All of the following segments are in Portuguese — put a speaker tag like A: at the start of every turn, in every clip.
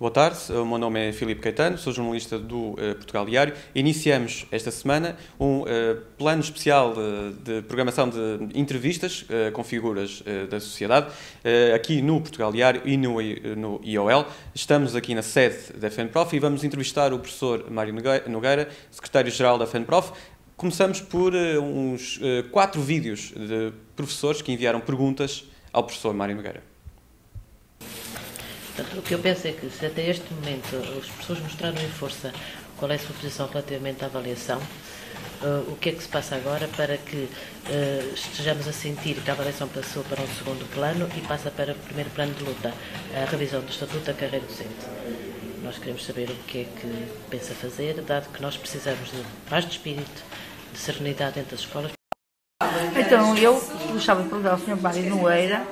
A: Boa tarde, o meu nome é Filipe Caetano, sou jornalista do Portugal Diário. Iniciamos esta semana um plano especial de programação de entrevistas com figuras da sociedade, aqui no Portugal Diário e no IOL. Estamos aqui na sede da FENPROF e vamos entrevistar o professor Mário Nogueira, secretário-geral da FENPROF. Começamos por uns 4 vídeos de professores que enviaram perguntas ao professor Mário Nogueira.
B: Portanto, o que eu penso é que, se até este momento os professores mostraram em força qual é a sua posição relativamente à avaliação, o que é que se passa agora para que estejamos a sentir que a avaliação passou para um segundo plano e passa para o primeiro plano de luta, a revisão do Estatuto da Carreira Docente. Nós queremos saber o que é que pensa fazer, dado que nós precisamos de paz de espírito, de serenidade entre as escolas.
C: Então, eu gostava de perguntar ao Sr. Mário Nogueira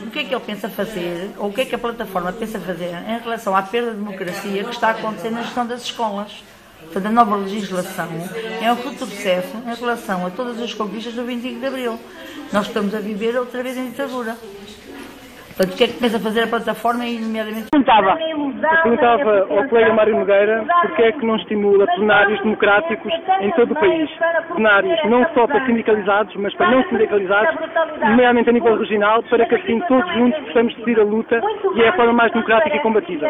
C: o que é que ele pensa fazer, ou o que é que a plataforma pensa fazer em relação à perda de democracia que está a acontecer na gestão das escolas. Portanto, a nova legislação é um retrocesso em relação a todas as conquistas do 25 de Abril. Nós estamos a viver outra vez em ditadura. Portanto, o que é que pensa fazer a plataforma e, nomeadamente...
D: Perguntava ao colega Mário Nogueira porque é que não estimula plenários democráticos em todo o país. Plenários não só para sindicalizados, mas para não sindicalizados, nomeadamente a nível regional, para que assim todos juntos possamos decidir a luta e é a forma mais democrática e combativa.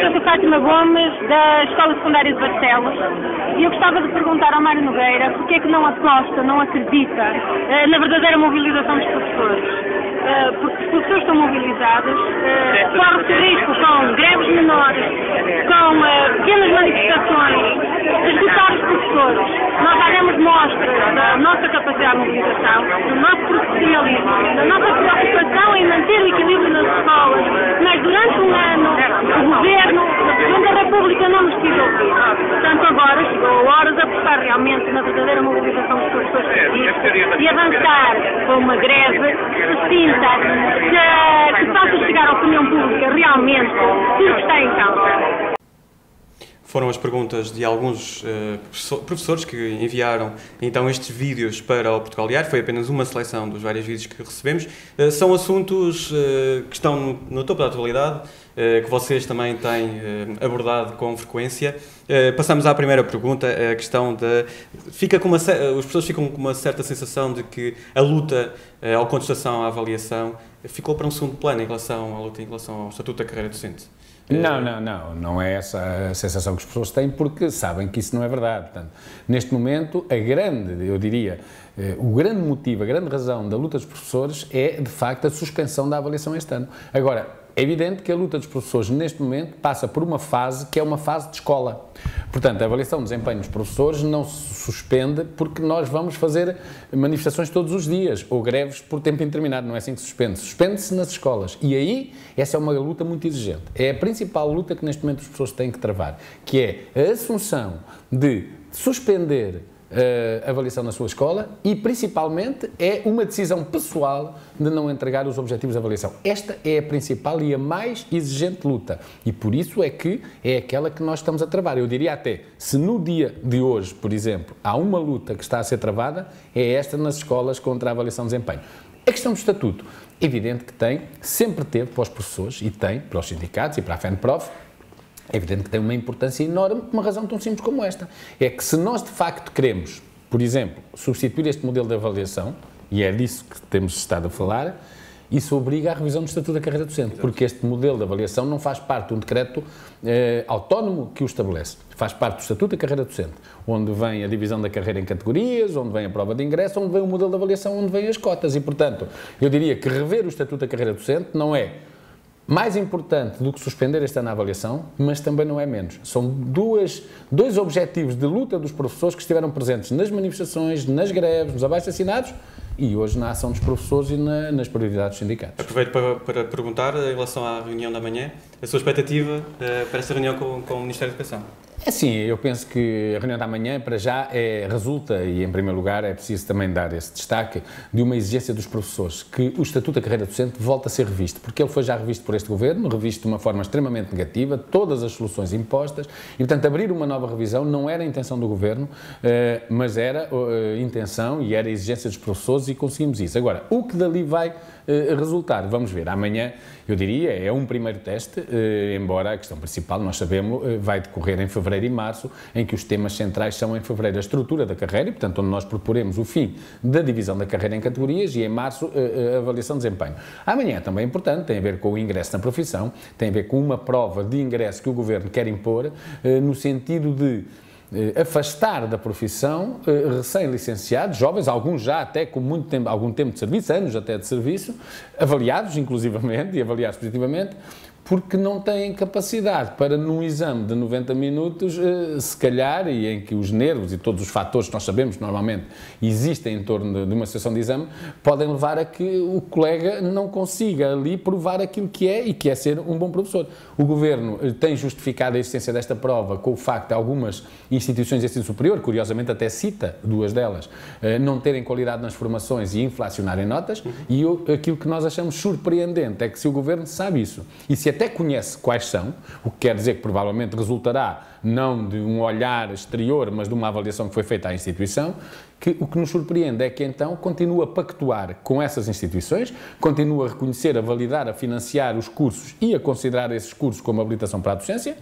E: Eu sou Fátima Gomes, da Escola Secundária de Barcelos, e eu gostava de perguntar ao Mário Nogueira porque é que não aposta, não acredita na verdadeira mobilização dos professores. Porque os professores estão mobilizados, corre-se risco com greves menores, com pequenas manifestações, de escutar os professores. Nós daremos mostras da nossa capacidade de mobilização, do nosso profissionalismo, da nossa preocupação em manter o equilíbrio nas escolas, mas durante um ano o Governo, o Presidente da República não nos quis ouvir. Portanto, agora chegou a hora de apostar realmente na verdadeira mobilização dos professores e avançar com uma greve que sinta, que faça chegar à opinião pública realmente tudo que está em causa.
A: Foram as perguntas de alguns professores que enviaram então estes vídeos para o Portugal Diário. Foi apenas uma seleção dos vários vídeos que recebemos. São assuntos que estão no topo da atualidade, que vocês também têm abordado com frequência. Passamos à primeira pergunta, a questão da... os professores ficam com uma certa sensação de que a luta à contestação, à avaliação, ficou para um segundo plano em relação à luta, em relação ao Estatuto da Carreira Docente.
F: Não é essa a sensação que as pessoas têm, porque sabem que isso não é verdade. Portanto, neste momento, eu diria, o grande motivo, a grande razão da luta dos professores é, de facto, a suspensão da avaliação este ano. Agora, é evidente que a luta dos professores, neste momento, passa por uma fase que é uma fase de escola. Portanto, a avaliação de desempenho dos professores não se suspende porque nós vamos fazer manifestações todos os dias, ou greves por tempo indeterminado, não é assim que se suspende. Suspende-se nas escolas. E aí, essa é uma luta muito exigente. É a principal luta que neste momento as pessoas têm que travar, que é a assunção de suspender a avaliação na sua escola e, principalmente, é uma decisão pessoal de não entregar os objetivos de avaliação. Esta é a principal e a mais exigente luta e, por isso, é que é aquela que nós estamos a travar. Eu diria até, se no dia de hoje, por exemplo, há uma luta que está a ser travada, é esta nas escolas contra a avaliação de desempenho. A questão do Estatuto, evidente que sempre teve para os professores, e tem para os sindicatos e para a FENPROF, é evidente que tem uma importância enorme por uma razão tão simples como esta. É que se nós, de facto, queremos, por exemplo, substituir este modelo de avaliação, e é disso que temos estado a falar, isso obriga à revisão do Estatuto da Carreira Docente, porque este modelo de avaliação não faz parte de um decreto autónomo que o estabelece. Faz parte do Estatuto da Carreira Docente, onde vem a divisão da carreira em categorias, onde vem a prova de ingresso, onde vem o modelo de avaliação, onde vêm as cotas. E, portanto, eu diria que rever o Estatuto da Carreira Docente não é mais importante do que suspender este ano a avaliação, mas também não é menos. São dois objetivos de luta dos professores que estiveram presentes nas manifestações, nas greves, nos abaixo-assinados e hoje na ação dos professores e nas prioridades dos sindicatos.
A: Aproveito para perguntar, em relação à reunião da manhã, a sua expectativa para esta reunião com o Ministério da Educação?
F: Assim, eu penso que a reunião da manhã, para já, resulta, e em primeiro lugar é preciso também dar esse destaque, de uma exigência dos professores, que o Estatuto da Carreira Docente volta a ser revisto, porque ele foi já revisto por este Governo, revisto de uma forma extremamente negativa, todas as soluções impostas, e portanto abrir uma nova revisão não era a intenção do Governo, mas era a intenção e era a exigência dos professores e conseguimos isso. Agora, o que dali vai resultar, vamos ver, amanhã, eu diria, é um primeiro teste, embora a questão principal, nós sabemos, vai decorrer em fevereiro e março, em que os temas centrais são em fevereiro a estrutura da carreira, e portanto onde nós proporemos o fim da divisão da carreira em categorias e em março a avaliação de desempenho. Amanhã é também importante, tem a ver com o ingresso na profissão, tem a ver com uma prova de ingresso que o Governo quer impor, no sentido de afastar da profissão recém-licenciados, jovens, alguns já até com muito tempo, algum tempo de serviço, anos até de serviço, avaliados inclusivamente e avaliados positivamente, porque não têm capacidade para, num exame de 90 minutos, se calhar, e em que os nervos e todos os fatores que nós sabemos normalmente existem em torno de uma sessão de exame, podem levar a que o colega não consiga ali provar aquilo que é e que é ser um bom professor. O Governo tem justificado a existência desta prova com o facto de algumas instituições de ensino superior, curiosamente até cita duas delas, não terem qualidade nas formações e inflacionarem notas, e aquilo que nós achamos surpreendente é que se o Governo sabe isso, e se até conhece quais são, o que quer dizer que provavelmente resultará não de um olhar exterior, mas de uma avaliação que foi feita à instituição, que o que nos surpreende é que então continua a pactuar com essas instituições, continua a reconhecer, a validar, a financiar os cursos e a considerar esses cursos como habilitação para a docência,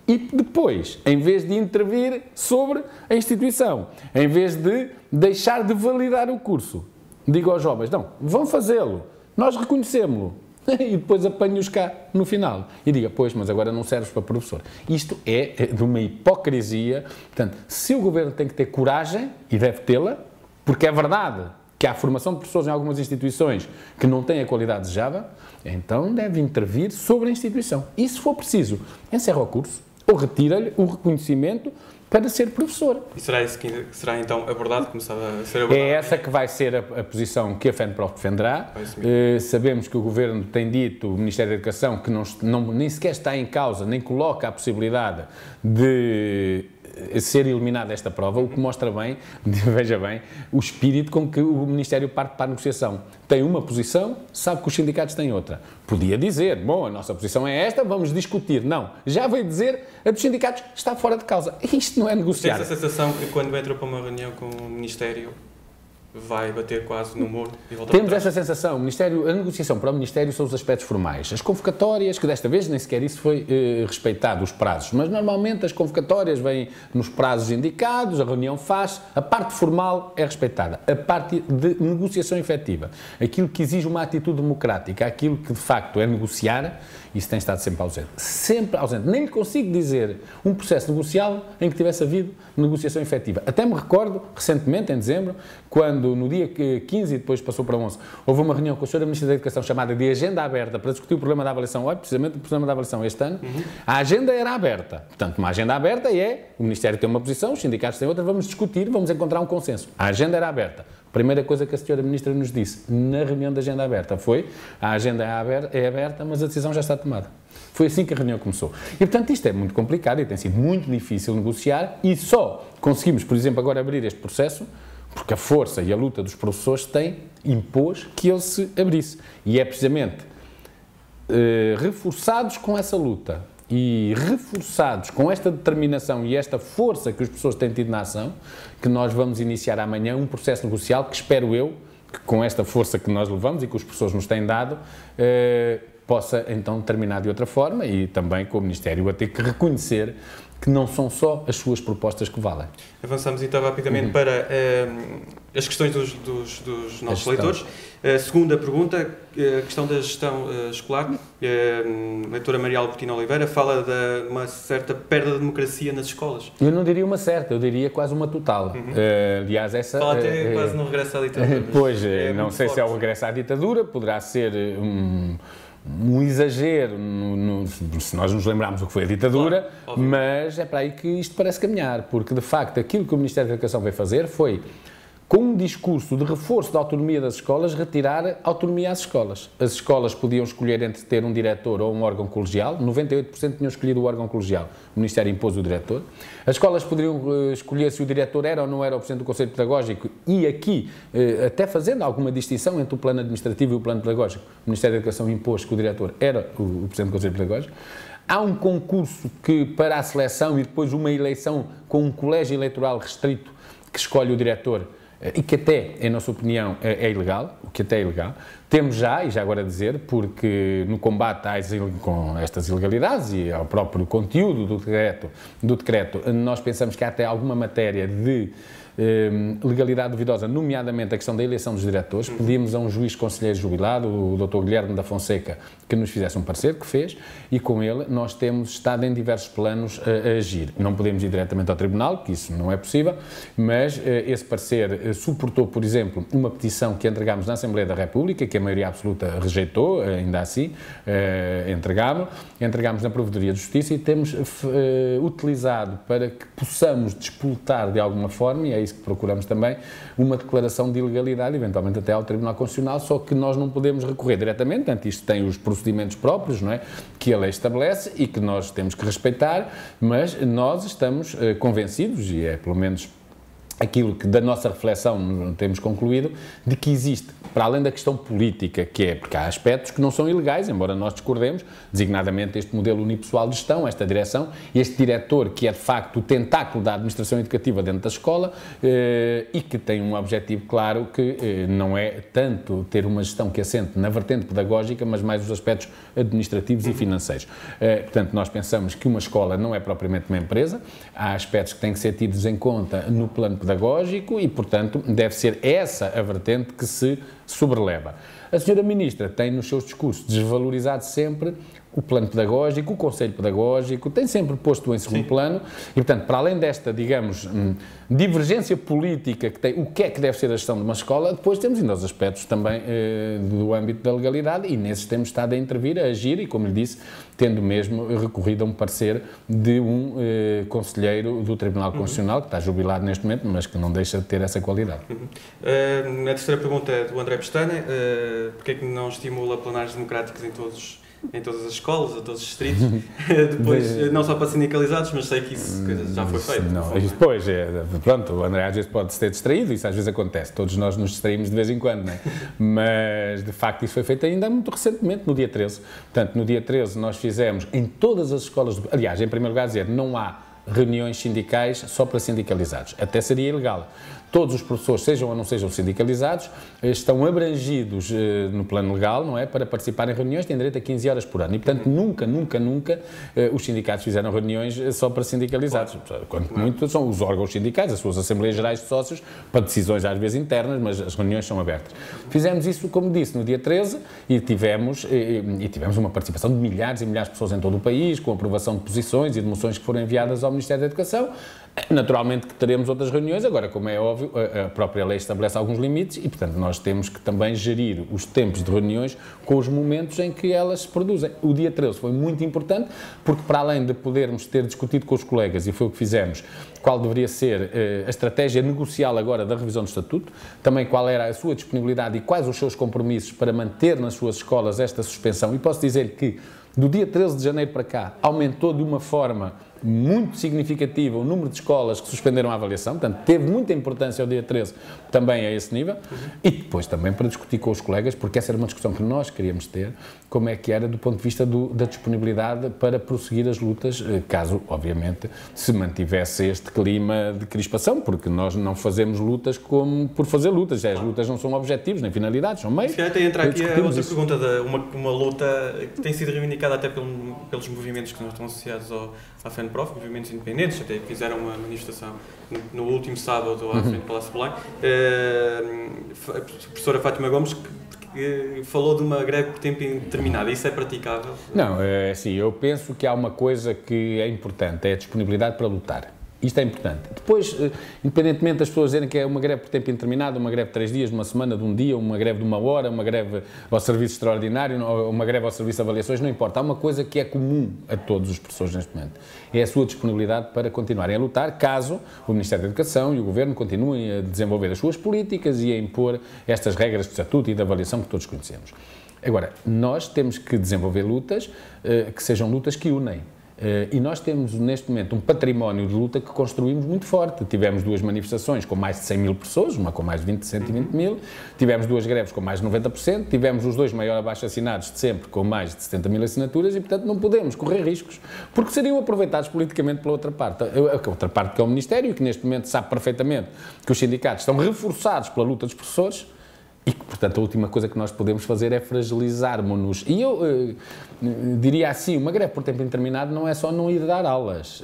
F: e depois, em vez de intervir sobre a instituição, em vez de deixar de validar o curso, digo aos jovens, não, vão fazê-lo, nós reconhecemos-lo, e depois apanho-os cá no final e diga, pois, mas agora não serves para professor. Isto é de uma hipocrisia. Portanto, se o Governo tem que ter coragem, e deve tê-la, porque é verdade que há formação de professores em algumas instituições que não têm a qualidade desejada, então deve intervir sobre a instituição. E se for preciso, encerra o curso ou retira-lhe o reconhecimento para ser professor.
A: E será isso que será então abordado, começado a ser abordado?
F: É essa que vai ser a posição que a FENPROF defenderá. Sabemos que o Governo tem dito, o Ministério da Educação, que nem sequer está em causa, nem coloca a possibilidade de ser eliminada esta prova, o que mostra bem, veja bem, o espírito com que o Ministério parte para a negociação. Tem uma posição, sabe que os sindicatos têm outra. Podia dizer, bom, a nossa posição é esta, vamos discutir. Não, já veio dizer, a dos sindicatos está fora de causa. Isto não é negociar.
A: Tem essa sensação que quando entra para uma reunião com o Ministério vai bater quase no muro e voltar.
F: Temos essa sensação. A negociação para o Ministério são os aspectos formais. As convocatórias, que desta vez nem sequer isso foi respeitado, os prazos, mas normalmente as convocatórias vêm nos prazos indicados, a reunião faz, a parte formal é respeitada. A parte de negociação efetiva, aquilo que exige uma atitude democrática, aquilo que de facto é negociar, isso tem estado sempre ausente. Sempre ausente. Nem lhe consigo dizer um processo negocial em que tivesse havido negociação efetiva. Até me recordo, recentemente, em dezembro, quando no dia 15 e depois passou para 11, houve uma reunião com a Sra. Ministra da Educação chamada de Agenda Aberta para discutir o problema da avaliação, precisamente o problema da avaliação este ano. A agenda era aberta. Portanto, uma agenda aberta o Ministério tem uma posição, os sindicatos têm outra, vamos discutir, vamos encontrar um consenso. A agenda era aberta. A primeira coisa que a Sra. Ministra nos disse na reunião da agenda aberta foi: a agenda é aberta, mas a decisão já está tomada. Foi assim que a reunião começou. E, portanto, isto é muito complicado e tem sido muito difícil negociar, e só conseguimos, por exemplo, agora abrir este processo porque a força e a luta dos professores impôs que ele se abrisse. E é precisamente reforçados com essa luta e reforçados com esta determinação e esta força que os professores têm tido na ação, que nós vamos iniciar amanhã um processo negocial que espero eu, que com esta força que nós levamos e que os professores nos têm dado, possa então terminar de outra forma, e também com o Ministério a ter que reconhecer que não são só as suas propostas que valem.
A: Avançamos então rapidamente para as questões dos nossos leitores. Segunda pergunta, a questão da gestão escolar. A leitora Maria Albertina Oliveira fala de uma certa perda de democracia nas escolas.
F: Eu não diria uma certa, eu diria quase uma total. Aliás, essa...
A: Fala até quase no regresso à ditadura.
F: Pois, não sei se é o regresso à ditadura, poderá ser um exagero, se nós nos lembrarmos o que foi a ditadura, claro, mas é para aí que isto parece caminhar, porque de facto aquilo que o Ministério da Educação veio fazer foi com um discurso de reforço da autonomia das escolas, retirar autonomia às escolas. As escolas podiam escolher entre ter um diretor ou um órgão colegial, 98% tinham escolhido o órgão colegial, o Ministério impôs o diretor. As escolas poderiam escolher se o diretor era ou não era o Presidente do Conselho Pedagógico e aqui, até fazendo alguma distinção entre o plano administrativo e o plano pedagógico, o Ministério da Educação impôs que o diretor era o Presidente do Conselho Pedagógico. Há um concurso que, para a seleção e depois uma eleição com um colégio eleitoral restrito que escolhe o diretor, e que até, em nossa opinião, é ilegal, o que até é ilegal. Temos já, e já agora dizer, porque no combate com estas ilegalidades e ao próprio conteúdo do decreto, nós pensamos que há até alguma matéria de legalidade duvidosa, nomeadamente a questão da eleição dos diretores. Pedimos a um juiz conselheiro jubilado, o Dr. Guilherme da Fonseca, que nos fizesse um parecer, que fez, e com ele nós temos estado em diversos planos a agir. Não podemos ir diretamente ao Tribunal, que isso não é possível, mas esse parecer suportou, por exemplo, uma petição que entregámos na Assembleia da República, que a maioria absoluta rejeitou, ainda assim, entregámos na Provedoria de Justiça e temos utilizado para que possamos disputar de alguma forma, e é isso que procuramos também, uma declaração de ilegalidade, eventualmente até ao Tribunal Constitucional, só que nós não podemos recorrer diretamente, portanto isto tem os procedimentos próprios, não é, que a lei estabelece e que nós temos que respeitar, mas nós estamos convencidos, e é pelo menos aquilo que da nossa reflexão temos concluído, de que existe, para além da questão política, que é, porque há aspectos que não são ilegais, embora nós discordemos, designadamente este modelo unipessoal de gestão, esta direção, este diretor que é de facto o tentáculo da administração educativa dentro da escola e que tem um objetivo claro que não é tanto ter uma gestão que assente na vertente pedagógica, mas mais os aspectos administrativos e financeiros. Portanto, nós pensamos que uma escola não é propriamente uma empresa, há aspectos que têm que ser tidos em conta no plano pedagógico e, portanto, deve ser essa a vertente que se sobreleva. A senhora Ministra tem nos seus discursos desvalorizado sempre o plano pedagógico, o Conselho Pedagógico, tem sempre posto em segundo plano e, portanto, para além desta, digamos, divergência política que tem, o que é que deve ser a gestão de uma escola, depois temos ainda os aspectos também do âmbito da legalidade e nesses temos estado a intervir, a agir e, como lhe disse, tendo mesmo recorrido a um parecer de um conselheiro do Tribunal Constitucional, que está jubilado neste momento, mas que não deixa de ter essa qualidade.
A: A terceira pergunta é do André Pestana. Porquê é que não estimula plenários democráticos em todas as escolas, a todos os distritos, depois, não só para sindicalizados, mas sei que isso já foi feito.
F: Não, depois, pronto, o André às vezes pode se ter distraído, isso às vezes acontece, todos nós nos distraímos de vez em quando, não é? Mas, de facto, isso foi feito ainda muito recentemente, no dia 13. Portanto, no dia 13 nós fizemos em todas as escolas, aliás, em primeiro lugar dizer, não há reuniões sindicais só para sindicalizados, até seria ilegal. Todos os professores, sejam ou não sejam sindicalizados, estão abrangidos no plano legal, não é? Para participar em reuniões, têm direito a 15 horas por ano. E, portanto, nunca os sindicatos fizeram reuniões só para sindicalizados. Quanto muito são os órgãos sindicais, as suas Assembleias Gerais de Sócios, para decisões às vezes internas, mas as reuniões são abertas. Fizemos isso, como disse, no dia 13 e tivemos uma participação de milhares e milhares de pessoas em todo o país, com aprovação de posições e de moções que foram enviadas ao Ministério da Educação. Naturalmente que teremos outras reuniões, agora, como é óbvio, a própria lei estabelece alguns limites e, portanto, nós temos que também gerir os tempos de reuniões com os momentos em que elas se produzem. O dia 13 foi muito importante, porque para além de podermos ter discutido com os colegas, e foi o que fizemos, qual deveria ser a estratégia negocial agora da revisão do Estatuto, também qual era a sua disponibilidade e quais os seus compromissos para manter nas suas escolas esta suspensão, e posso dizer que do dia 13 de janeiro para cá aumentou de uma forma muito significativa o número de escolas que suspenderam a avaliação, portanto, teve muita importância o dia 13 também a esse nível, e depois também para discutir com os colegas, porque essa era uma discussão que nós queríamos ter, como é que era do ponto de vista da disponibilidade para prosseguir as lutas, caso, obviamente, se mantivesse este clima de crispação, porque nós não fazemos lutas como por fazer lutas, as lutas não são objetivos nem finalidades, são meios.
A: Se calhar entra aqui a outra pergunta, uma luta que tem sido reivindicada até pelos movimentos que não estão associados à FENPROF, movimentos independentes, até fizeram uma manifestação no último sábado à frente do Palácio de Belém. A professora Fátima Gomes que falou de uma greve por tempo indeterminado. Isso é praticável?
F: Não, assim, eu penso que há uma coisa que é importante, é a disponibilidade para lutar. Isto é importante. Depois, independentemente das pessoas dizerem que é uma greve por tempo indeterminado, uma greve de 3 dias, de uma semana, de um dia, uma greve de 1 hora, uma greve ao serviço extraordinário, uma greve ao serviço de avaliações, não importa. Há uma coisa que é comum a todos os professores neste momento. É a sua disponibilidade para continuarem a lutar, caso o Ministério da Educação e o Governo continuem a desenvolver as suas políticas e a impor estas regras de estatuto e de avaliação que todos conhecemos. Agora, nós temos que desenvolver lutas que sejam lutas que unem. E nós temos, neste momento, um património de luta que construímos muito forte. Tivemos 2 manifestações com mais de 100 mil pessoas, uma com mais de 120 mil, tivemos 2 greves com mais de 90%, tivemos os 2 maiores abaixo-assinados de sempre com mais de 70 mil assinaturas e, portanto, não podemos correr riscos, porque seriam aproveitados politicamente pela outra parte. A outra parte que é o Ministério, que neste momento sabe perfeitamente que os sindicatos estão reforçados pela luta dos professores, e que, portanto, a última coisa que nós podemos fazer é fragilizarmos-nos. E eu diria assim, uma greve por tempo indeterminado não é só não ir dar aulas,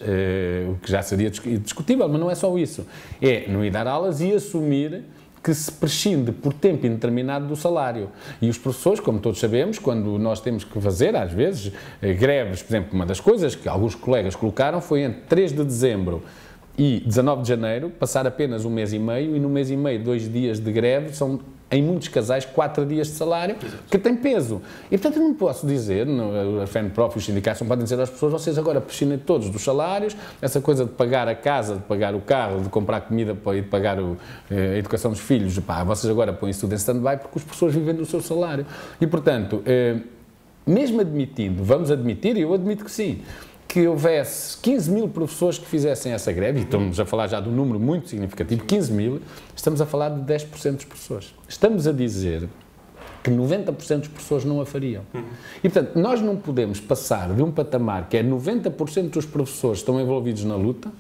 F: o que já seria discutível, mas não é só isso. É não ir dar aulas e assumir que se prescinde por tempo indeterminado do salário. E os professores, como todos sabemos, quando nós temos que fazer, às vezes, greves, por exemplo, uma das coisas que alguns colegas colocaram foi entre 3 de dezembro e 19 de janeiro, passar apenas 1 mês e meio, e no mês e meio, 2 dias de greve, são, em muitos casais, 4 dias de salário, que tem peso. E, portanto, eu não posso dizer, a FENPROF e os sindicatos não podem dizer às pessoas, vocês agora prescindem todos dos salários, essa coisa de pagar a casa, de pagar o carro, de comprar comida e de pagar a educação dos filhos, pá, vocês agora põem isso tudo em stand-by porque as pessoas vivem do seu salário. E, portanto, mesmo admitindo, vamos admitir, e eu admito que sim, que houvesse 15 mil professores que fizessem essa greve, e estamos a falar já de um número muito significativo, 15 mil, estamos a falar de 10% dos professores. Estamos a dizer que 90% dos professores não a fariam. E, portanto, nós não podemos passar de um patamar que é 90% dos professores estão envolvidos na luta,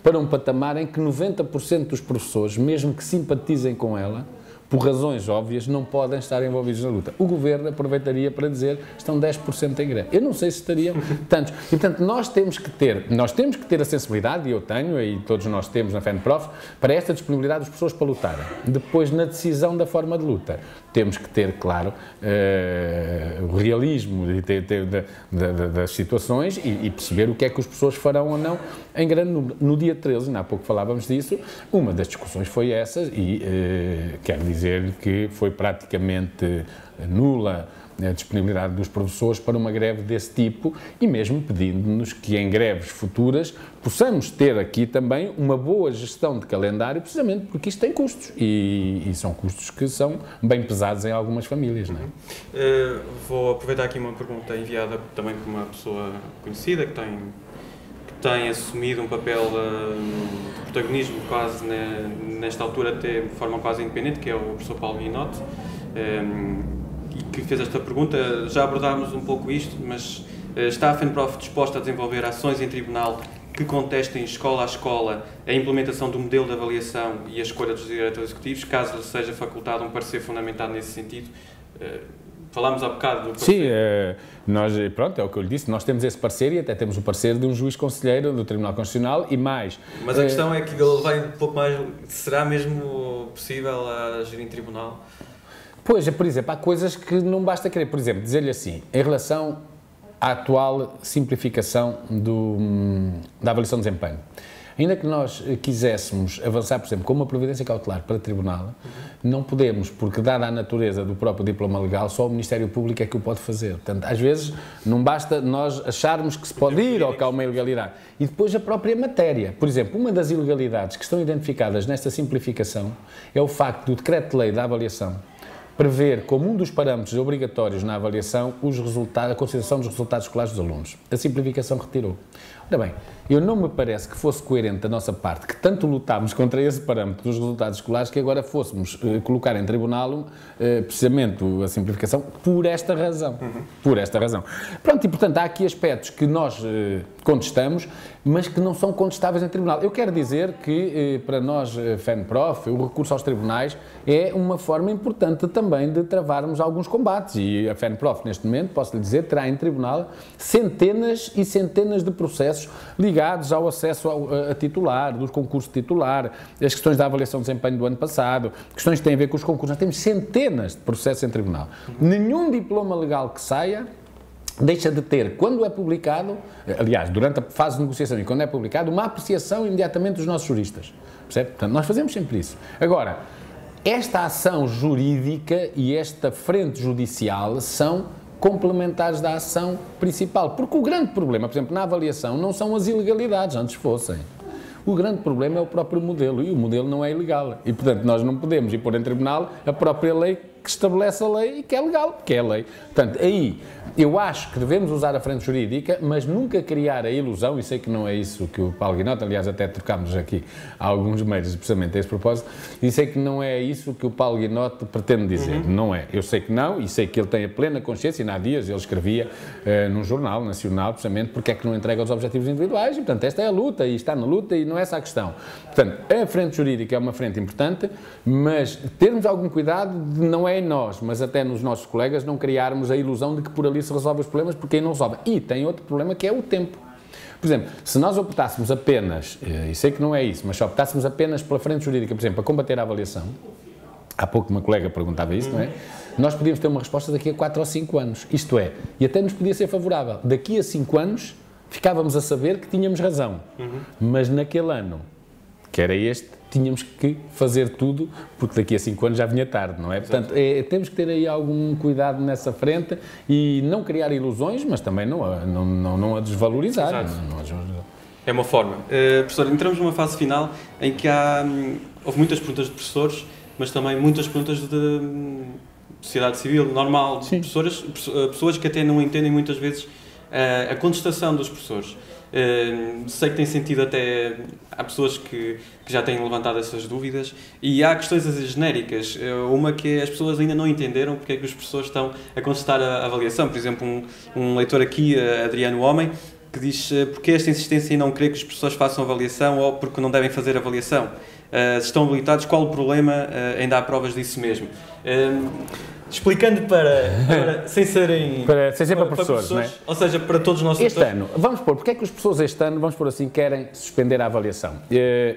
F: para um patamar em que 90% dos professores, mesmo que simpatizem com ela, por razões óbvias, não podem estar envolvidos na luta. O Governo aproveitaria para dizer estão 10% em greve. Eu não sei se estariam tantos. E, portanto, nós temos que ter a sensibilidade, e eu tenho, e todos nós temos na FENPROF, para esta disponibilidade das pessoas para lutarem. Depois, na decisão da forma de luta, temos que ter, claro, o realismo das situações e perceber o que é que as pessoas farão ou não em grande número. No dia 13, ainda há pouco falávamos disso, uma das discussões foi essa, e quero dizer que foi praticamente nula a disponibilidade dos professores para uma greve desse tipo, e mesmo pedindo-nos que em greves futuras possamos ter aqui também uma boa gestão de calendário, precisamente porque isto tem custos, e são custos que são bem pesados em algumas famílias, não é?
A: Vou aproveitar aqui uma pergunta enviada também por uma pessoa conhecida que tem assumido um papel de protagonismo quase nesta altura, até de forma quase independente, que é o professor Paulo Guinote, e que fez esta pergunta. Já abordámos um pouco isto, mas está a FENPROF disposta a desenvolver ações em tribunal que contestem escola a escola a implementação do modelo de avaliação e a escolha dos diretores executivos, caso seja facultado um parecer fundamentado nesse sentido? Falámos há bocado do parecer.
F: Sim, pronto, é o que eu lhe disse, nós temos esse parecer e até temos o parecer de um juiz conselheiro do Tribunal Constitucional e mais...
A: Mas a questão é que ele vai um pouco mais... Será mesmo possível agir em tribunal?
F: Pois, por exemplo, há coisas que não basta querer. Por exemplo, dizer-lhe assim, em relação à atual simplificação da avaliação de desempenho. Ainda que nós quiséssemos avançar, por exemplo, com uma providência cautelar para tribunal, não podemos, porque dada a natureza do próprio diploma legal, só o Ministério Público é que o pode fazer. Portanto, às vezes, não basta nós acharmos que se pode ir ou que há uma ilegalidade. E depois a própria matéria. Por exemplo, uma das ilegalidades que estão identificadas nesta simplificação é o facto do Decreto-Lei da avaliação prever como um dos parâmetros obrigatórios na avaliação a consideração dos resultados escolares dos alunos. A simplificação retirou. Ora bem, eu não me parece que fosse coerente da nossa parte, que tanto lutámos contra esse parâmetro dos resultados escolares, que agora fôssemos colocar em tribunal precisamente a simplificação por esta razão. Por esta razão. Pronto, e portanto há aqui aspectos que nós contestamos, mas que não são contestáveis em tribunal. Eu quero dizer que para nós, FENPROF, o recurso aos tribunais é uma forma importante também de travarmos alguns combates, e a FENPROF neste momento, posso lhe dizer, terá em tribunal centenas e centenas de processos ligados ao acesso a titular, dos concursos de titular, as questões da avaliação de desempenho do ano passado, questões que têm a ver com os concursos. Nós temos centenas de processos em tribunal. Nenhum diploma legal que saia deixa de ter, quando é publicado, aliás, durante a fase de negociação e quando é publicado, uma apreciação imediatamente dos nossos juristas. Percebe? Portanto, nós fazemos sempre isso. Agora, esta ação jurídica e esta frente judicial são complementares da ação principal. Porque o grande problema, por exemplo, na avaliação, não são as ilegalidades, antes fossem. O grande problema é o próprio modelo, e o modelo não é ilegal. E, portanto, nós não podemos ir pôr em tribunal a própria lei que estabelece a lei e que é legal, que é a lei. Portanto, aí, eu acho que devemos usar a frente jurídica, mas nunca criar a ilusão, e sei que não é isso que o Paulo Guinote, aliás, até trocámos aqui há alguns meses, precisamente a esse propósito, e sei que não é isso que o Paulo Guinote pretende dizer. Não é. Eu sei que não, e sei que ele tem a plena consciência, e há dias ele escrevia num jornal nacional, precisamente, porque é que não entrega os objetivos individuais, e, portanto, esta é a luta, e está na luta, e não é essa a questão. Portanto, a frente jurídica é uma frente importante, mas termos algum cuidado de não é em nós, mas até nos nossos colegas, não criarmos a ilusão de que por ali se resolve os problemas, porque aí não resolve. E tem outro problema que é o tempo. Por exemplo, se nós optássemos apenas, e sei que não é isso, mas se optássemos apenas pela frente jurídica, por exemplo, para combater a avaliação, há pouco uma colega perguntava isso, não é? Nós podíamos ter uma resposta daqui a 4 ou 5 anos. Isto é, e até nos podia ser favorável. Daqui a 5 anos, ficávamos a saber que tínhamos razão. Mas naquele ano, que era este, tínhamos que fazer tudo, porque daqui a 5 anos já vinha tarde, não é? Portanto, temos que ter aí algum cuidado nessa frente e não criar ilusões, mas também não a desvalorizar.
A: É uma forma. Professor, entramos numa fase final em que houve muitas perguntas de professores, mas também muitas perguntas de sociedade civil, normal, de pessoas que até não entendem muitas vezes a contestação dos professores. Sei que tem sentido até, há pessoas que já têm levantado essas dúvidas e há questões genéricas, uma que as pessoas ainda não entenderam porque é que os professores estão a contestar a avaliação. Por exemplo, um leitor aqui, Adriano Homem, que diz porque esta insistência em não querer que os professores façam avaliação ou porque não devem fazer avaliação. Se estão habilitados, qual o problema? Ainda há provas disso mesmo. Explicando sem serem para professores, não é? Ou seja, para todos nós.
F: Este ano, vamos pôr, porque é que os professores este ano, vamos pôr assim, querem suspender a avaliação?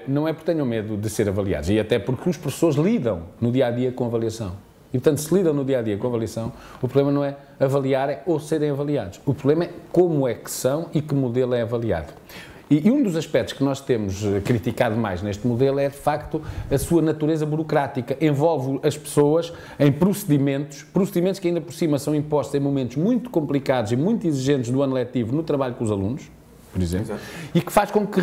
F: Não é porque tenham medo de ser avaliados, e até porque os professores lidam no dia-a-dia com a avaliação. E, portanto, se lidam no dia-a-dia com a avaliação, o problema não é avaliarem ou serem avaliados. O problema é como é que são e que modelo é avaliado. E um dos aspectos que nós temos criticado mais neste modelo é, de facto, a sua natureza burocrática. Envolve as pessoas em procedimentos que ainda por cima são impostos em momentos muito complicados e muito exigentes do ano letivo no trabalho com os alunos, por exemplo, exato, e que faz com que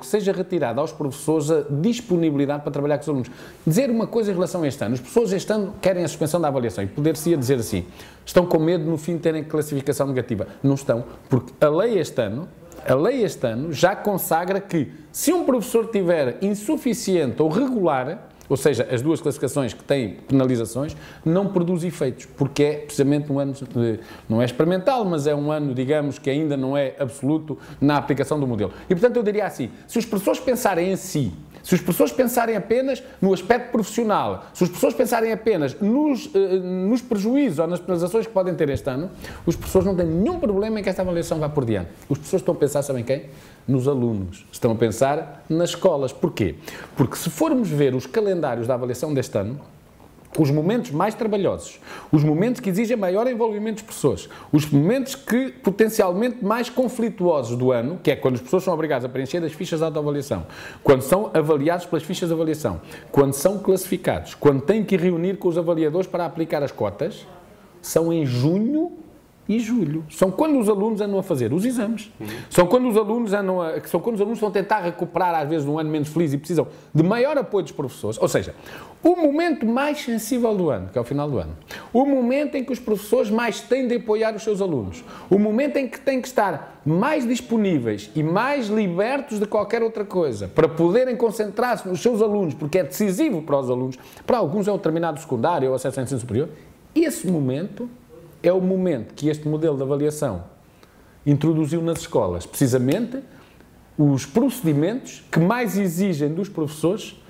F: seja retirada aos professores a disponibilidade para trabalhar com os alunos. Dizer uma coisa em relação a este ano, os professores este ano querem a suspensão da avaliação e poder-se dizer assim, estão com medo no fim de terem classificação negativa. Não estão, porque a lei este ano já consagra que, se um professor tiver insuficiente ou regular, ou seja, as duas classificações que têm penalizações, não produz efeitos, porque é precisamente um ano, não é experimental, mas é um ano, digamos, que ainda não é absoluto na aplicação do modelo. E, portanto, eu diria assim, se os professores pensarem em si, se os professores pensarem apenas no aspecto profissional, se os professores pensarem apenas nos prejuízos ou nas penalizações que podem ter este ano, os professores não têm nenhum problema em que esta avaliação vá por diante. Os professores estão a pensar, sabem quem? Nos alunos. Estão a pensar nas escolas. Porquê? Porque se formos ver os calendários da avaliação deste ano, os momentos mais trabalhosos, os momentos que exigem maior envolvimento dos professores, os momentos que potencialmente mais conflituosos do ano, que é quando os professores são obrigados a preencher as fichas de autoavaliação, quando são avaliados pelas fichas de avaliação, quando são classificados, quando têm que reunir com os avaliadores para aplicar as cotas, são em junho e julho. São quando os alunos andam a fazer os exames. São quando os alunos estão a tentar recuperar, às vezes, num ano menos feliz e precisam de maior apoio dos professores. Ou seja, o momento mais sensível do ano, que é o final do ano. O momento em que os professores mais têm de apoiar os seus alunos. O momento em que têm que estar mais disponíveis e mais libertos de qualquer outra coisa para poderem concentrar-se nos seus alunos, porque é decisivo para os aluns. Para alguns é o terminado secundário ou acesso ao ensino superior. Esse momento é o momento que este modelo de avaliação introduziu nas escolas, precisamente os procedimentos que mais exigem dos professores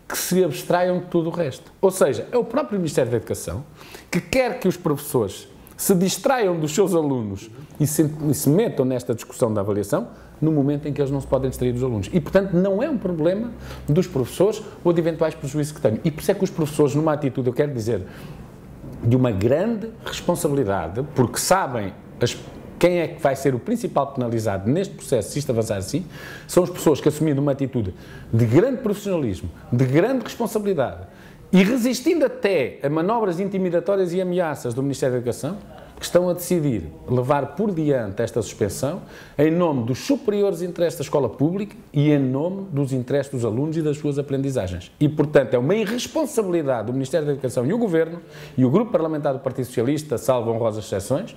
F: que se abstraiam de tudo o resto. Ou seja, é o próprio Ministério da Educação que quer que os professores se distraiam dos seus alunos e se metam nesta discussão da avaliação no momento em que eles não se podem distrair dos alunos. E, portanto, não é um problema dos professores ou de eventuais prejuízos que tenham. E por isso é que os professores, numa atitude, eu quero dizer, de uma grande responsabilidade, porque sabem quem é que vai ser o principal penalizado neste processo, se isto avançar assim, são as pessoas que, assumindo uma atitude de grande profissionalismo, de grande responsabilidade e resistindo até a manobras intimidatórias e ameaças do Ministério da Educação, que estão a decidir levar por diante esta suspensão em nome dos superiores interesses da escola pública e em nome dos interesses dos alunos e das suas aprendizagens. E, portanto, é uma irresponsabilidade do Ministério da Educação e o Governo e o Grupo Parlamentar do Partido Socialista, salvo honrosas exceções,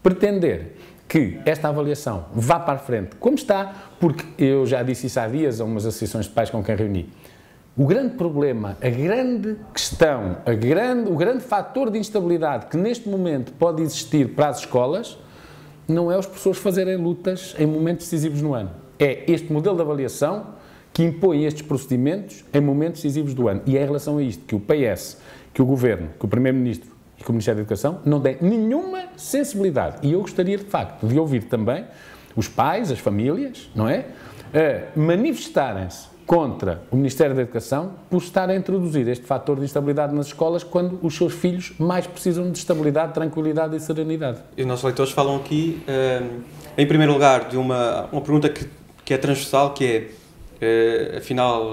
F: pretender que esta avaliação vá para a frente como está, porque eu já disse isso há dias a umas associações de pais com quem reuni. O grande problema, a grande questão, o grande fator de instabilidade que neste momento pode existir para as escolas não é os professores fazerem lutas em momentos decisivos no ano. É este modelo de avaliação que impõe estes procedimentos em momentos decisivos do ano. E é em relação a isto que o PS, que o Governo, que o Primeiro-Ministro e que o Ministério da Educação não têm nenhuma sensibilidade. E eu gostaria, de facto, de ouvir também os pais, as famílias, não é? Manifestarem-se contra o Ministério da Educação por estar a introduzir este fator de instabilidade nas escolas quando os seus filhos mais precisam de estabilidade, tranquilidade e serenidade.
A: E os nossos leitores falam aqui, em primeiro lugar, de uma pergunta que é transversal, que é, afinal,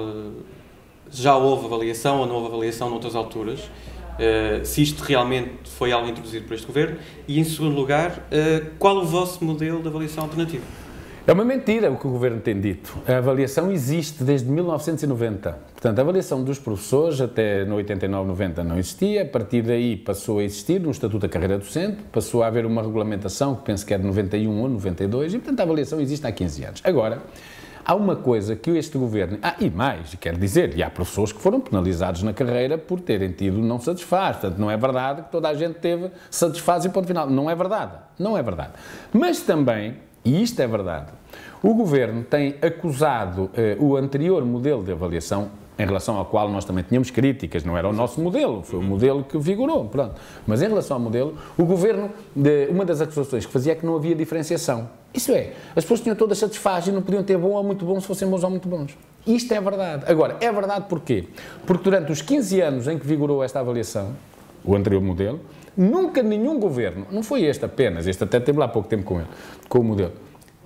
A: já houve avaliação ou não houve avaliação noutras alturas, se isto realmente foi algo introduzido por este Governo, e em segundo lugar, qual o vosso modelo de avaliação alternativa?
F: É uma mentira o que o Governo tem dito. A avaliação existe desde 1990. Portanto, a avaliação dos professores até no 89, 90 não existia. A partir daí passou a existir no Estatuto da Carreira Docente, passou a haver uma regulamentação que penso que é de 91 ou 92 e, portanto, a avaliação existe há 15 anos. Agora, há uma coisa que este Governo... e mais, quero dizer, e há professores que foram penalizados na carreira por terem tido não satisfaz. Portanto, não é verdade que toda a gente teve satisfaz e ponto final. Não é verdade. Não é verdade. Mas também, e isto é verdade, o Governo tem acusado o anterior modelo de avaliação, em relação ao qual nós também tínhamos críticas, não era o nosso modelo, foi o modelo que vigorou, pronto. Mas em relação ao modelo, o Governo, uma das acusações que fazia é que não havia diferenciação. Isso é, as pessoas tinham todas satisfaz e não podiam ter bom ou muito bom se fossem bons ou muito bons. Isto é verdade. Agora, é verdade porquê? Porque durante os 15 anos em que vigorou esta avaliação, o anterior modelo, nunca nenhum Governo, não foi este apenas, este até teve lá pouco tempo com o modelo,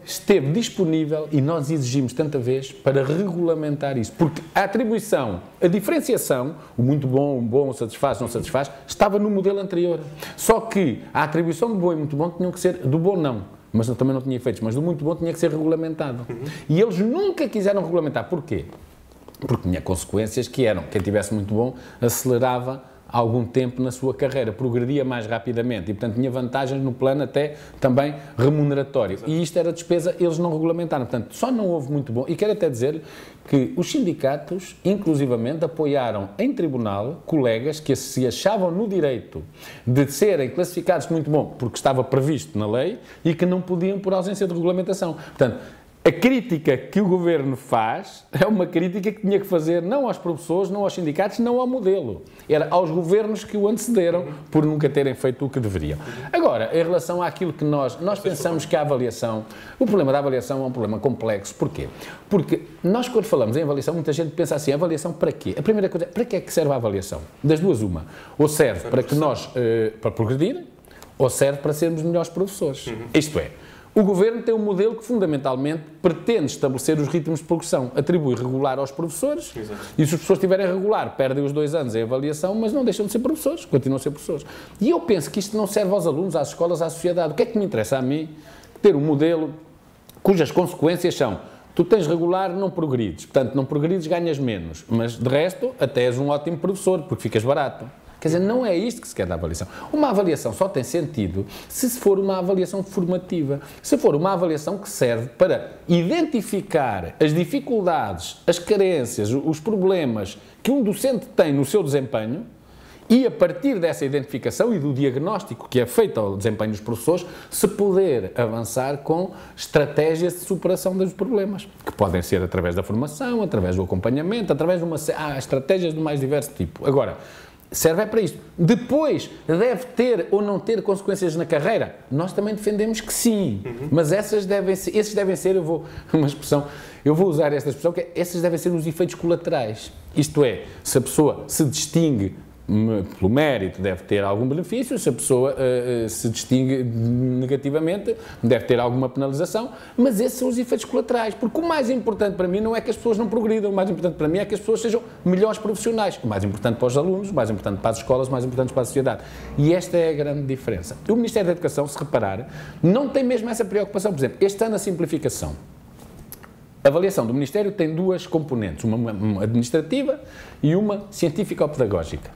F: esteve disponível, e nós exigimos tanta vez, para regulamentar isso. Porque a atribuição, a diferenciação, o muito bom, o bom, o satisfaz, não satisfaz, estava no modelo anterior. Só que a atribuição do bom e muito bom tinham que ser, do bom não, mas também não tinha efeitos, mas do muito bom tinha que ser regulamentado. E eles nunca quiseram regulamentar. Porquê? Porque tinha consequências que eram, quem tivesse muito bom acelerava algum tempo na sua carreira, progredia mais rapidamente e, portanto, tinha vantagens no plano até também remuneratório. Exato. E isto era despesa, eles não regulamentaram. Portanto, só não houve muito bom. E quero até dizer que os sindicatos, inclusivamente, apoiaram em tribunal colegas que se achavam no direito de serem classificados muito bom, porque estava previsto na lei, e que não podiam por ausência de regulamentação. Portanto, a crítica que o Governo faz é uma crítica que tinha que fazer não aos professores, não aos sindicatos, não ao modelo. Era aos governos que o antecederam por nunca terem feito o que deveriam. Agora, em relação àquilo que nós pensamos que a avaliação, o problema da avaliação é um problema complexo. Porquê? Porque nós, quando falamos em avaliação, muita gente pensa assim, avaliação para quê? A primeira coisa é, para que é que serve a avaliação? Das duas, uma. Ou serve para que nós, para progredir, ou serve para sermos melhores professores. Isto é, o Governo tem um modelo que, fundamentalmente, pretende estabelecer os ritmos de progressão, atribui regular aos professores. Exato. E se os professores estiverem regular, perdem os 2 anos em avaliação, mas não deixam de ser professores, continuam a ser professores. E eu penso que isto não serve aos alunos, às escolas, à sociedade. O que é que me interessa a mim? Ter um modelo cujas consequências são: tu tens regular, não progrides. Portanto, não progrides, ganhas menos. Mas, de resto, até és um ótimo professor, porque ficas barato. Quer dizer, não é isto que se quer da avaliação. Uma avaliação só tem sentido se for uma avaliação formativa. Se for uma avaliação que serve para identificar as dificuldades, as carências, os problemas que um docente tem no seu desempenho e, a partir dessa identificação e do diagnóstico que é feito ao desempenho dos professores, se poder avançar com estratégias de superação dos problemas, que podem ser através da formação, através do acompanhamento, através de estratégias do mais diverso tipo. Agora, serve é para isto. Depois, deve ter ou não ter consequências na carreira? Nós também defendemos que sim, mas esses devem ser, eu vou usar esta expressão, que esses devem ser os efeitos colaterais. Isto é, se a pessoa se distingue pelo mérito deve ter algum benefício, se a pessoa se distingue negativamente deve ter alguma penalização, mas esses são os efeitos colaterais, porque o mais importante para mim não é que as pessoas não progridam, o mais importante para mim é que as pessoas sejam melhores profissionais, o mais importante para os alunos, o mais importante para as escolas, o mais importante para a sociedade, e esta é a grande diferença. O Ministério da Educação, se reparar, não tem mesmo essa preocupação. Por exemplo, este ano a simplificação. A avaliação do Ministério tem duas componentes, uma administrativa e uma científico-pedagógica.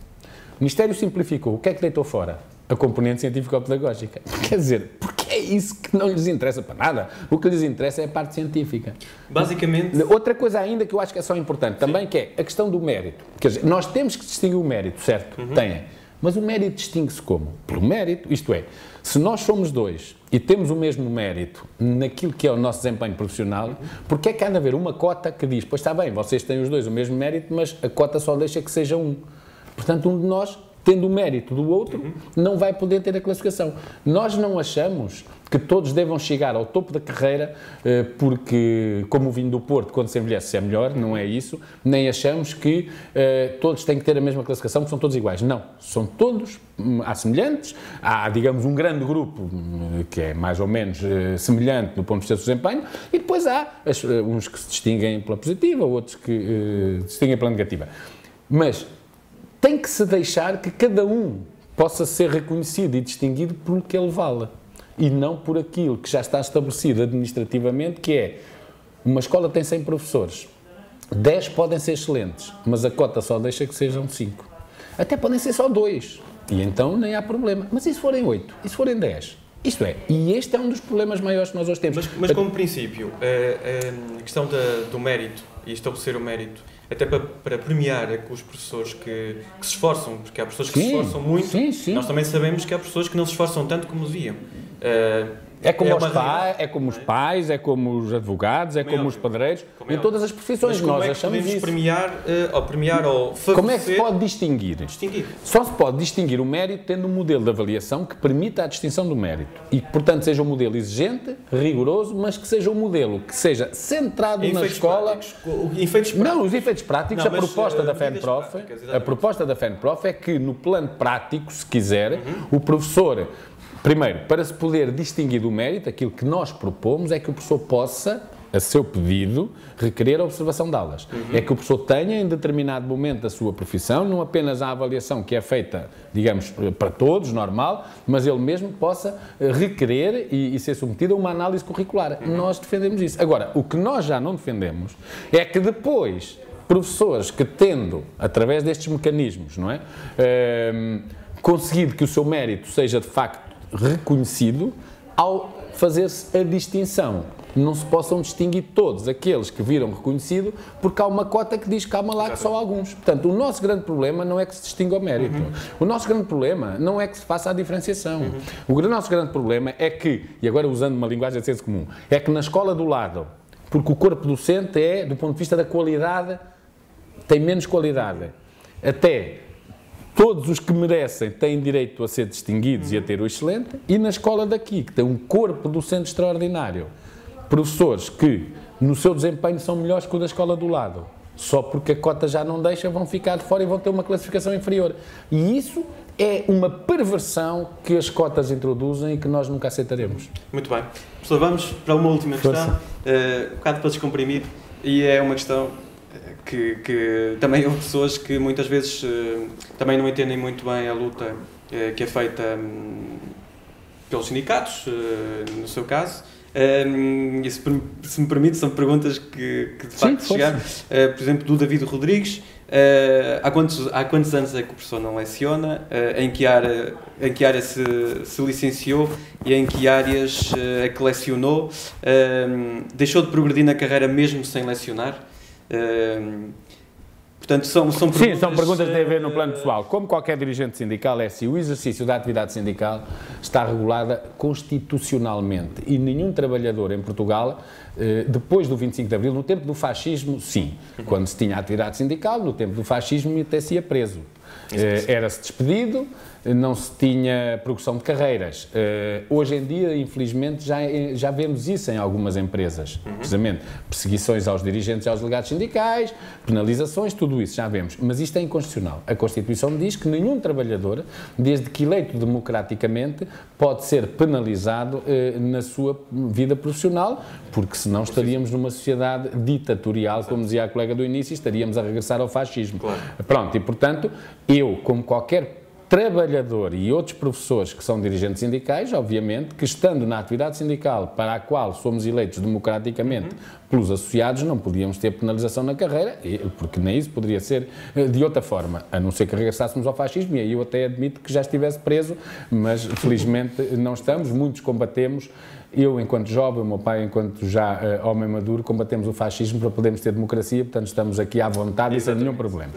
F: O Ministério simplificou. O que é que deitou fora? A componente científico-pedagógica. Quer dizer, porque é isso que não lhes interessa para nada. O que lhes interessa é a parte científica.
A: Basicamente...
F: Outra coisa ainda que eu acho que é só importante também, que é a questão do mérito. Quer dizer, nós temos que distinguir o mérito, certo? Tem. Mas o mérito distingue-se como? Pelo mérito, isto é, se nós somos dois e temos o mesmo mérito naquilo que é o nosso desempenho profissional, porque é que há de haver uma cota que diz, pois está bem, vocês têm os dois o mesmo mérito, mas a cota só deixa que seja um. Portanto, um de nós, tendo o mérito do outro, não vai poder ter a classificação. Nós não achamos que todos devam chegar ao topo da carreira porque, como o vinho do Porto, quando se envelhece é melhor, não é isso, nem achamos que todos têm que ter a mesma classificação, porque são todos iguais. Não, são todos semelhantes, há, digamos, um grande grupo que é mais ou menos semelhante do ponto de vista do desempenho, e depois há uns que se distinguem pela positiva, outros que se distinguem pela negativa. Mas tem que se deixar que cada um possa ser reconhecido e distinguido por que ele vale, e não por aquilo que já está estabelecido administrativamente, que é, uma escola tem 100 professores, 10 podem ser excelentes, mas a cota só deixa que sejam 5. Até podem ser só 2, e então nem há problema. Mas e se forem 8? E se forem 10? Isto é, e este é um dos problemas maiores que nós hoje temos.
A: Mas como princípio, a questão do mérito, e estabelecer o mérito, até para premiar os professores que se esforçam, porque há professores que se esforçam muito, nós também sabemos que há professores que não se esforçam tanto como deviam.
F: É como os pais, é como os advogados, é como os padreiros, em todas as profissões.
A: Mas nós achamos isso. Premiar ou favorecer...
F: Como é que se pode distinguir? Só se pode distinguir o mérito tendo um modelo de avaliação que permita a distinção do mérito. E que, portanto, seja um modelo exigente, rigoroso, mas que seja um modelo que seja centrado na escola... Não, os efeitos práticos, a proposta da FENPROF é que, no plano prático, se quiser, o professor... Primeiro, para se poder distinguir do mérito, aquilo que nós propomos é que o professor possa, a seu pedido, requerer a observação de aulas. É que o professor tenha, em determinado momento da sua profissão, não apenas a avaliação que é feita, digamos, para todos, normal, mas ele mesmo possa requerer e ser submetido a uma análise curricular. Nós defendemos isso. Agora, o que nós já não defendemos é que depois, professores que tendo, através destes mecanismos, não é, conseguido que o seu mérito seja, de facto, reconhecido, ao fazer-se a distinção, não se possam distinguir todos aqueles que viram reconhecido, porque há uma cota que diz, calma lá, que só alguns. Portanto, o nosso grande problema não é que se distinga o mérito. O nosso grande problema não é que se faça a diferenciação. O nosso grande problema é que, e agora usando uma linguagem de senso comum, é que na escola do lado, porque o corpo docente é, do ponto de vista da qualidade, tem menos qualidade. Até todos os que merecem têm direito a ser distinguidos e a ter o excelente, e na escola daqui, que tem um corpo docente extraordinário, professores que, no seu desempenho, são melhores que o da escola do lado, só porque a cota já não deixa, vão ficar de fora e vão ter uma classificação inferior. E isso é uma perversão que as cotas introduzem e que nós nunca aceitaremos.
A: Muito bem. Professor, vamos para uma última questão, um bocado para descomprimir, e é uma questão... Que também houve pessoas que muitas vezes também não entendem muito bem a luta que é feita pelos sindicatos, no seu caso. E se me permite, são perguntas que de facto chegaram. Por exemplo, do David Rodrigues. Há quantos anos é que o professor não leciona? Em que área se licenciou e em que áreas é que lecionou? Deixou de progredir na carreira mesmo sem lecionar? Portanto, são perguntas...
F: Sim, são perguntas que têm a ver no plano pessoal. Como qualquer dirigente sindical, é assim, o exercício da atividade sindical está regulada constitucionalmente e nenhum trabalhador em Portugal, depois do 25 de Abril, no tempo do fascismo, sim, quando se tinha atividade sindical, no tempo do fascismo até se ia preso. era-se despedido, não se tinha progressão de carreiras. Hoje em dia, infelizmente, já vemos isso em algumas empresas, precisamente perseguições aos dirigentes e aos delegados sindicais, penalizações, tudo isso já vemos. Mas isto é inconstitucional. A Constituição diz que nenhum trabalhador, desde que eleito democraticamente, pode ser penalizado na sua vida profissional, porque senão estaríamos numa sociedade ditatorial, como dizia a colega do início, e estaríamos a regressar ao fascismo.
A: Claro.
F: Pronto, e portanto, eu, como qualquer trabalhador e outros professores que são dirigentes sindicais, obviamente, que estando na atividade sindical para a qual somos eleitos democraticamente pelos associados, não podíamos ter penalização na carreira, porque nem isso poderia ser de outra forma, a não ser que regressássemos ao fascismo, e aí eu até admito que já estivesse preso, mas felizmente não estamos, muitos combatemos. Eu, enquanto jovem, o meu pai, enquanto já homem maduro, combatemos o fascismo para podermos ter democracia, portanto estamos aqui à vontade e sem nenhum problema.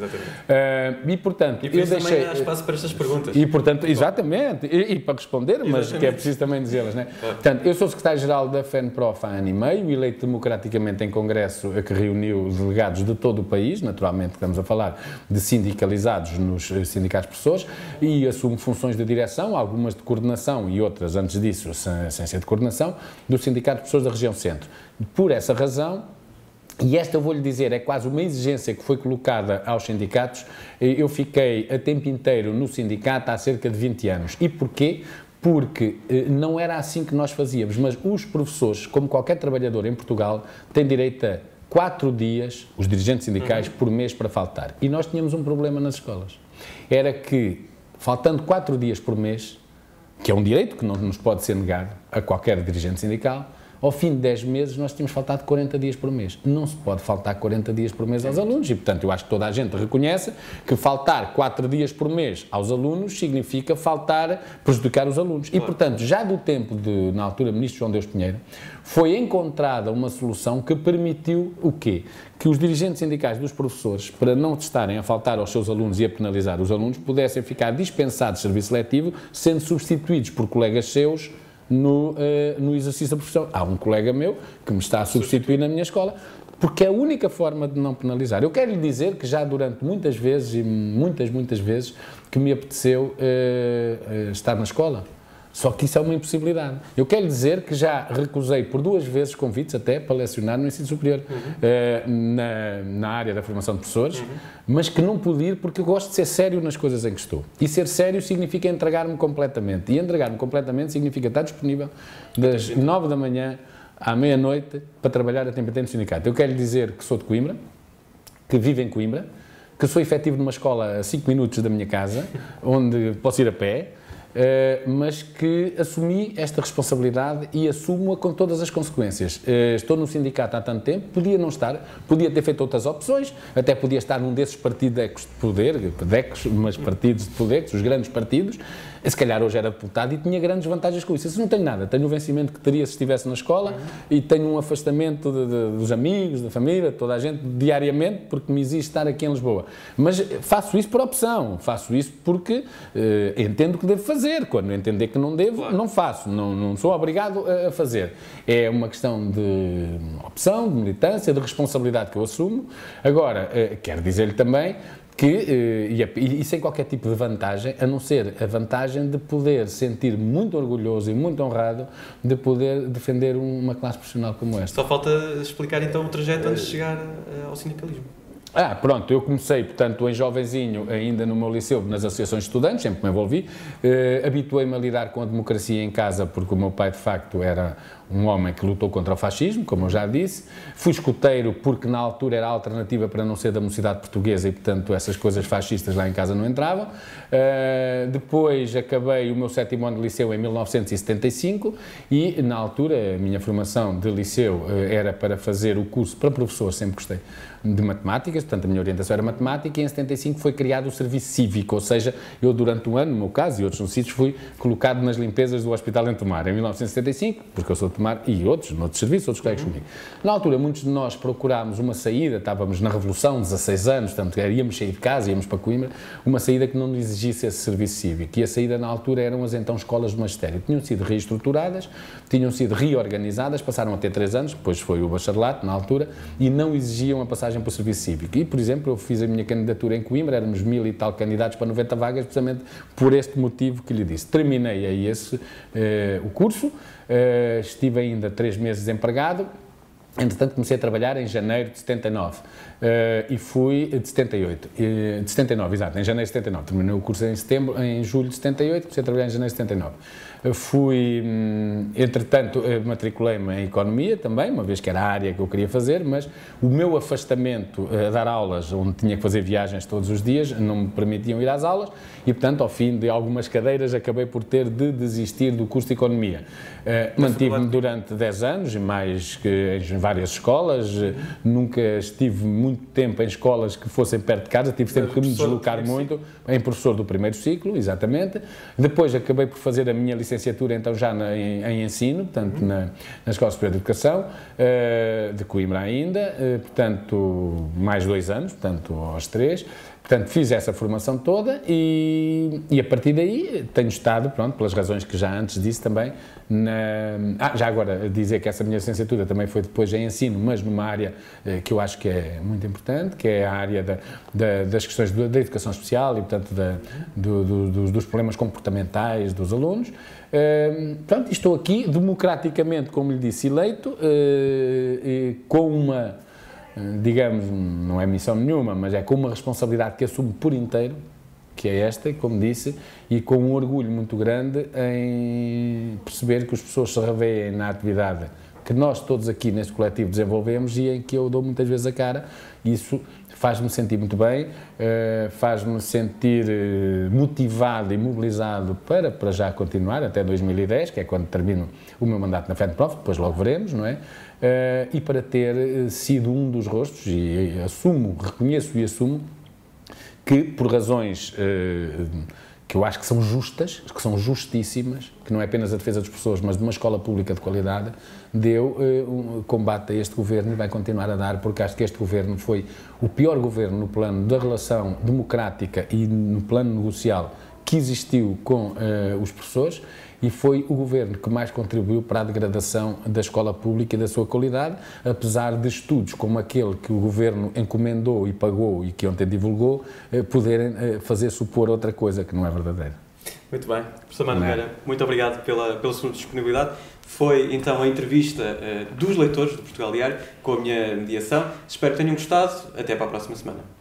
F: E, portanto,
A: eu deixei... também há espaço para estas perguntas.
F: E, portanto, exatamente, e para responder, mas que é preciso também dizê-las, não é? Claro. Portanto, eu sou secretário-geral da FENPROF há ano e meio, eleito democraticamente em congresso que reuniu delegados de todo o país, naturalmente estamos a falar de sindicalizados nos sindicatos professores, e assumo funções de direção, algumas de coordenação e outras, antes disso, sem ser de coordenação, do Sindicato de Professores da Região Centro. Por essa razão, e esta eu vou-lhe dizer, é quase uma exigência que foi colocada aos sindicatos, eu fiquei a tempo inteiro no sindicato há cerca de 20 anos. E porquê? Porque não era assim que nós fazíamos, mas os professores, como qualquer trabalhador em Portugal, têm direito a 4 dias, os dirigentes sindicais, por mês para faltar. E nós tínhamos um problema nas escolas. Era que, faltando 4 dias por mês, que é um direito que não nos pode ser negado a qualquer dirigente sindical, ao fim de 10 meses nós tínhamos faltado 40 dias por mês. Não se pode faltar 40 dias por mês aos alunos e, portanto, eu acho que toda a gente reconhece que faltar 4 dias por mês aos alunos significa prejudicar os alunos. E, portanto, já do tempo de, na altura, Ministro João Deus Pinheiro, foi encontrada uma solução que permitiu o quê? Que os dirigentes sindicais dos professores, para não estarem a faltar aos seus alunos e a penalizar os alunos, pudessem ficar dispensados de serviço letivo, sendo substituídos por colegas seus no exercício da profissão. Há um colega meu que me está a substituir na minha escola, porque é a única forma de não penalizar. Eu quero lhe dizer que já durante muitas vezes, e muitas vezes, que me apeteceu estar na escola. Só que isso é uma impossibilidade. Eu quero dizer que já recusei por 2 vezes convites até para lecionar no ensino superior, na área da formação de professores, mas que não pude ir porque eu gosto de ser sério nas coisas em que estou. E ser sério significa entregar-me completamente. E entregar-me completamente significa estar disponível das 9 da manhã à meia-noite para trabalhar a tempo inteiro no sindicato. Eu quero lhe dizer que sou de Coimbra, que vivo em Coimbra, que sou efetivo numa escola a 5 minutos da minha casa, onde posso ir a pé, mas que assumi esta responsabilidade e assumo-a com todas as consequências. Estou no sindicato há tanto tempo, podia não estar, podia ter feito outras opções, até podia estar num desses partidecos de poder, mas partidos de poder, os grandes partidos, se calhar hoje era deputado e tinha grandes vantagens com isso. Isso não tenho nada, tenho o vencimento que teria se estivesse na escola e tenho um afastamento dos amigos, da família, de toda a gente, diariamente, porque me exige estar aqui em Lisboa. Mas faço isso por opção, faço isso porque entendo que devo fazer. Quando entender que não devo, não faço, não sou obrigado a fazer. É uma questão de opção, de militância, de responsabilidade que eu assumo. Agora, quero dizer-lhe também que, e sem qualquer tipo de vantagem, a não ser a vantagem de poder sentir muito orgulhoso e muito honrado de poder defender uma classe profissional como esta.
A: Só falta explicar então o trajeto antes de chegar ao sindicalismo.
F: Pronto, eu comecei, portanto, em jovenzinho, ainda no meu liceu, nas associações de estudantes, sempre me envolvi, habituei-me a lidar com a democracia em casa, porque o meu pai, de facto, era um homem que lutou contra o fascismo, como eu já disse. Fui escoteiro porque, na altura, era a alternativa para não ser da mocidade portuguesa e, portanto, essas coisas fascistas lá em casa não entravam. Depois, acabei o meu 7º ano de liceu em 1975 e, na altura, a minha formação de liceu era para fazer o curso para professor, sempre gostei de matemáticas, portanto a minha orientação era matemática, e em 75 foi criado o serviço cívico, ou seja, eu durante um ano, no meu caso e outros nos sítios, fui colocado nas limpezas do hospital em Tomar, em 1975, porque eu sou de Tomar, e outros, noutros serviços, outros colegas comigo. Na altura, muitos de nós procurámos uma saída, estávamos na Revolução, 16 anos, portanto íamos sair de casa, íamos para Coimbra, uma saída que não nos exigisse esse serviço cívico, e a saída na altura eram as então escolas de magistério, tinham sido reestruturadas, tinham sido reorganizadas, passaram a ter 3 anos, depois foi o bacharelato na altura, e não exigiam a passagem passagem para o serviço cívico. E, por exemplo, eu fiz a minha candidatura em Coimbra, éramos 1000 e tal candidatos para 90 vagas, precisamente por este motivo que lhe disse. Terminei aí o curso, estive ainda 3 meses desempregado. Entretanto, comecei a trabalhar em janeiro de 79 e fui de 78, de 79, exato, em janeiro de 79. Terminei o curso em julho de 78, comecei a trabalhar em janeiro de 79. Fui, entretanto, matriculei-me em Economia também, uma vez que era a área que eu queria fazer, mas o meu afastamento a dar aulas, onde tinha que fazer viagens todos os dias, não me permitiam ir às aulas e, portanto, ao fim de algumas cadeiras, acabei por ter de desistir do curso de Economia. Mantive-me durante 10 anos, mais que em várias escolas, nunca estive muito tempo em escolas que fossem perto de casa, tive sempre que me deslocar muito, em professor do primeiro ciclo, exatamente. Depois acabei por fazer a minha licenciatura, então já em ensino, portanto na Escola Superior de Educação, de Coimbra ainda, portanto mais 2 anos, portanto aos 3. Portanto, fiz essa formação toda e a partir daí tenho estado, pronto, pelas razões que já antes disse também, já agora dizer que essa minha licenciatura também foi depois em ensino, mas numa área que eu acho que é muito importante, que é a área das questões da educação especial e, portanto, dos problemas comportamentais dos alunos. Portanto, estou aqui democraticamente, como lhe disse, eleito, com uma, digamos, não é missão nenhuma, mas é com uma responsabilidade que assumo por inteiro, que é esta, como disse, e com um orgulho muito grande em perceber que as pessoas se revêem na atividade que nós todos aqui neste coletivo desenvolvemos e em que eu dou muitas vezes a cara. Isso faz-me sentir muito bem, faz-me sentir motivado e mobilizado para já continuar até 2010, que é quando termino o meu mandato na FENPROF, depois logo veremos, não é? E para ter sido um dos rostos, e reconheço e assumo, que por razões que eu acho que são justas, que são justíssimas, que não é apenas a defesa das pessoas, mas de uma escola pública de qualidade, deu combate a este governo e vai continuar a dar, porque acho que este governo foi o pior governo no plano da relação democrática e no plano negocial que existiu com os professores, e foi o governo que mais contribuiu para a degradação da escola pública e da sua qualidade, apesar de estudos como aquele que o governo encomendou e pagou e que ontem divulgou, poderem fazer supor outra coisa que não é verdadeira.
A: Muito bem. Professor Mário Nogueira, muito obrigado pela sua disponibilidade. Foi então a entrevista dos leitores do Portugal Diário com a minha mediação. Espero que tenham gostado. Até para a próxima semana.